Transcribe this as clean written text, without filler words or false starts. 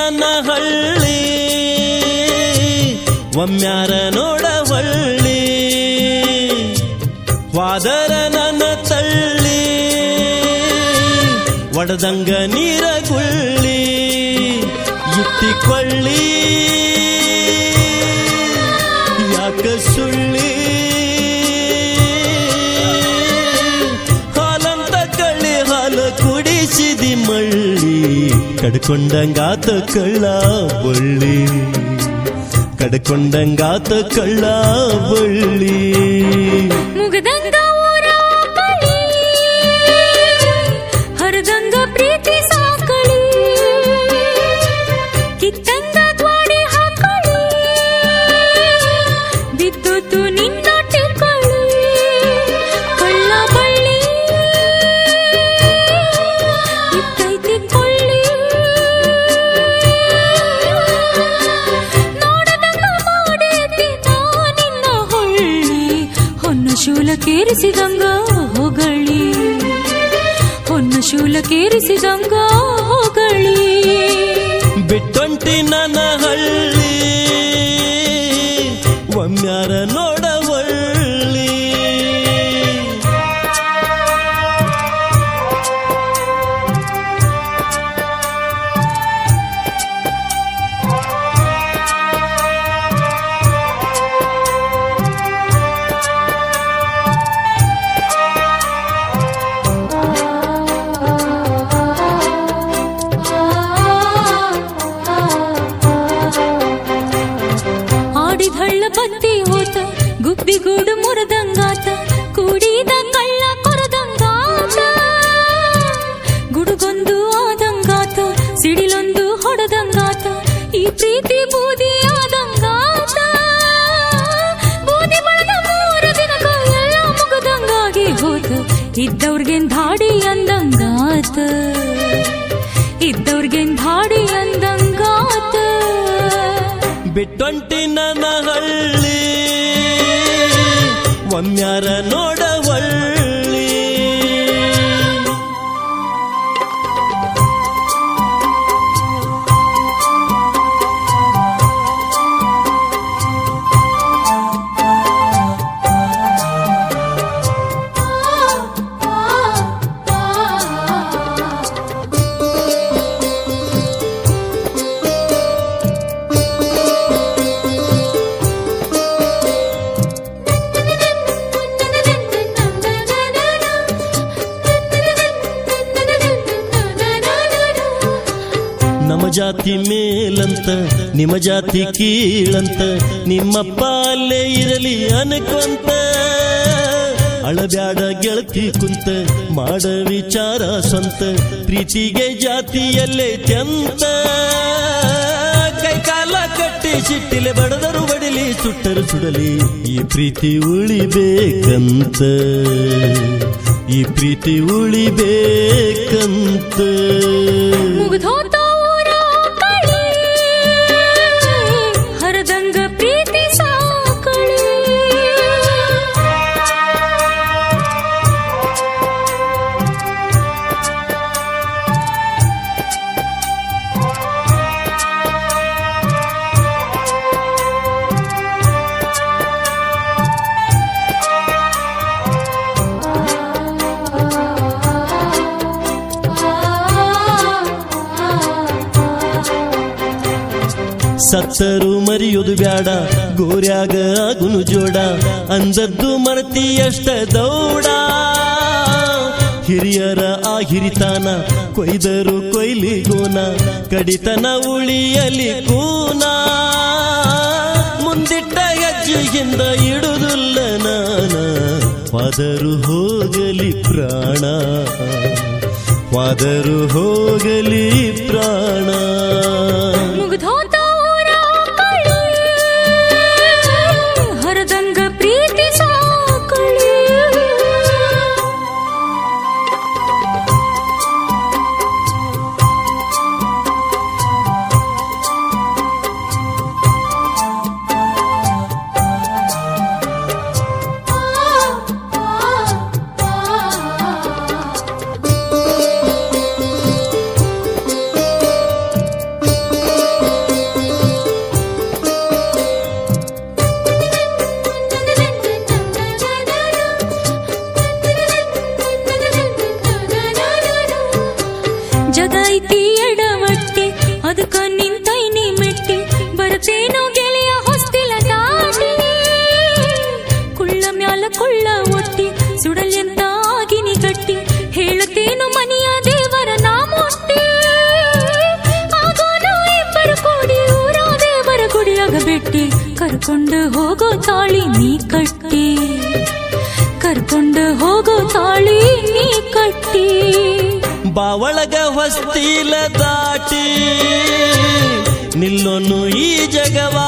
ನನ್ನ ಹಳ್ಳಿ ಒಮ್ಮ್ಯಾರ ನೋಡವಳ್ಳಿ ವಾದರ ನನ್ನ ತಳ್ಳಿ ಒಡದಂಗ ನೀರ ಗುಳ್ಳಿ ಇಟ್ಟಿಕೊಳ್ಳಿ ಯಾಕ ಸುಳ್ಳಿ ಹಾಲಂತ ಕಳ್ಳಿ ಹಾಲು ಕುಡಿಸಿದಿ ಮಳ್ಳಿ ಕಡ್ಕೊಂಡಂಗಾತ ಕಳ್ಳ ಬಳ್ಳಿ ಕಡ್ಕೊಂಡಂಗಾತ ಕಳ್ಳ ಬಳ್ಳಿ ಮುಗದಂಗ ಊರ ಬಳಿ ಹರದಂಗ ಪ್ರೀತಿ ಸಾಕಳಿ ಕಿತ್ತಂಗ ದ್ವಾಡಿ ಹಾಕಳಿ ಬಿದ್ದೊತ್ತು ನಿನ್ನ ಟಿಕ್ಕಳಿ ಕಳ್ಳ ಬಳ್ಳಿ ಇತ್ತೈತಿ ಕೊಳ್ಳಿ ಶೂಲಕೇರಿಸಿದಂಗ ಹೊಗಳಿ ಹೊನ್ನ ಶೂಲಕೇರಿಸಿದಂಗ ಹೊಗಳಿ ಬಿಟ್ಟೊಂಟಿ ನನ್ನ ಹಳ್ಳಿ ಒಮ್ಮ್ಯಾರ ನೋಡವಳ್ಳಿ ಬತ್ತಿ ಹೋತ ಗುಬ್ಬಿಗೂಡು ಮುರದಂಗಾತ ಕೂಡಿದ ಕಳ್ಳ ಕೊರದಂಗಾತ ಗುಡುಗೊಂದು ಆದಂಗಾತ ಸಿಡಿಲೊಂದು ಹೊಡೆದಂಗಾತ ಈ ಪ್ರೀತಿ ಬೂದಿ ಆದಂಗಾತ ಬೂದಿ ಬಳದ 3 ದಿನಕ ಎಲ್ಲ ಮುಗದಂಗಾಗಿ ಹೋತ ಇದ್ದವ್ರಿಗೇನ್ ಧಾಡಿ ಅಂದಂಗಾತ ಇದ್ದವ್ರಿಗೇನ್ ಧಾಡಿ ಅಂದಂಗಾತ ಬಿಟ್ಟೊಂಟಿ ನನ್ನ ಹಳ್ಳಿ ಒಮ್ಮ್ಯಾರ ನೋಡವಳ್ಳಿ ನಮ್ಮ ಜಾತಿ ಮೇಲಂತ ನಿಮ್ಮ ಜಾತಿ ಕೀಳಂತ ನಿಮ್ಮಪ್ಪ ಅಲ್ಲೇ ಇರಲಿ ಅನ್ಕೊಂತ ಅಳಬ್ಯಾಡ ಗೆಳತಿ ಕುಂತ ಮಾಡ ವಿಚಾರ ಸ್ವಂತ ಪ್ರೀತಿಗೆ ಜಾತಿಯಲ್ಲೇ ಚಂತ ಕೈಕಾಲ ಕಟ್ಟಿ ಸಿಟ್ಟಿಲೆ ಬಡದರು ಬಡಿಲಿ ಸುಟ್ಟರು ಸುಡಲಿ ಈ ಪ್ರೀತಿ ಉಳಿಬೇಕಂತ ಈ ಪ್ರೀತಿ ಉಳಿಬೇಕಂತ ಮುಗ್ದೋತ ಊರ ಕಳಿ ಹರದಂಗ ಪ್ರೀತಿ ಸಾಕಳಿ ಸತ್ತರು ಮರಿಯೋದು ಬ್ಯಾಡ ಗೋರ್ಯಾಗ ಆಗುನು ಜೋಡ ಅಂದದ್ದು ಮರತಿ ಅಷ್ಟ ದೌಡ ಹಿರಿಯರ ಆ ಹಿರಿತಾನ ಕೊಯ್ದರು ಕೊಯ್ಲಿ ಗೋನ ಕಡಿತನ ಉಳಿಯಲಿ ಕೂನ ಮುಂದಿಟ್ಟ ಹೆಜ್ಜೆಯಿಂದ ಇಡುದಿಲ್ಲ ನಾನ ವಾದರು ಹೋಗಲಿ ಪ್ರಾಣ ವಾದರು ಹೋಗಲಿ ಪ್ರಾಣ ಮುಗ್ದೋತ ಊರ ಕಳಿ ಹರದಂಗ ಪ್ರೀತಿ ಸಾಕಳಿ ಕುಳ್ಳ ಒಟ್ಟಿ ಸುಡಲೆಂತ ಆಗಿನಿ ಗಟ್ಟಿ ಹೇಳುತ್ತೇನು ಮನೆಯ ದೇವರ ನಾಮೊಟ್ಟಿ ಆಗೋನು ಇಬ್ಬರು ಕೂಡಿ ಊರ ದೇವರ ಗುಡಿಯಾಗ ಬಿಟ್ಟಿ ಕರ್ಕೊಂಡು ಹೋಗೋ ತಾಳಿ ನೀ ಕಟ್ಟಿ ಕರ್ಕೊಂಡು ಹೋಗೋ ತಾಳಿ ನೀ ಕಟ್ಟಿ ಬಾವಳಗ ಹೊಸ್ತಿಲ ದಾಟಿ ನಿಲ್ಲೊನ್ನು ಈ ಜಗವಾ